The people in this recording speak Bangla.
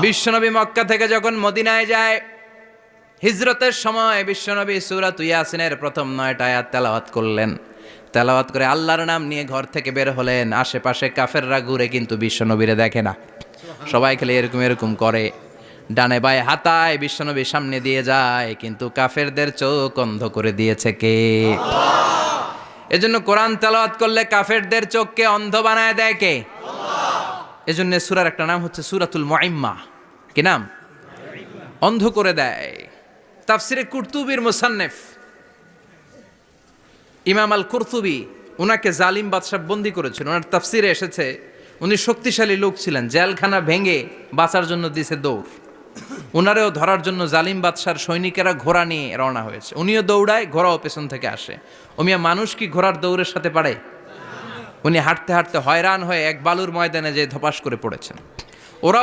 বিশ্বনবী মক্কা থেকে যখন মদিনায় যায়, হিজরতের সময় বিশ্বনবী সূরাত ইয়াসিনের প্রথম 9টা আয়াত তেলাওয়াত করলেন। তেলাওয়াত করে আল্লাহর নাম নিয়ে ঘর থেকে বের হলেন। আশেপাশে কাফেররা ঘুরে কিন্তু বিশ্বনবীরে দেখে না, সবাই খেলে এরকম এরকম করে, ডানে বায়ে হাতায় বিশ্বনবীর সামনে দিয়ে যায়, কিন্তু কাফেরদের চোখ অন্ধ করে দিয়েছে কে? এজন্য কোরআন তেলাওয়াত করলে কাফেরদের চোখকে অন্ধ বানায় দেয় কে? এজন্য সূরার একটা নাম হচ্ছে সূরাতুল মুইম্মা। কি নাম? অন্ধ করে দেয়। তাফসিরে কুরতুবির মুসান্নিফ ইমাম আল কুরতুবি, ওনাকে জালিম বাদশা বন্দী করেছিল। ওনার তাফসিরে এসেছে উনি শক্তিশালী লোক ছিলেন, জেলখানা ভেঙে বাঁচার জন্য দিছে দৌড়। ওনারেও ধরার জন্য জালিম বাদশার সৈনিকেরা ঘোড়া নিয়ে রওনা হয়েছে। উনিও দৌড়ায়, ঘোড়াও পেছন থেকে আসে। ওমিয়া মানুষ কি ঘোড়ার দৌড়ের সাথে পারে? উনি হাঁটতে হাঁটতে হয়রান হয়ে এক বালুর ময়দানে যেয়ে ধপাস করে পড়েছেন।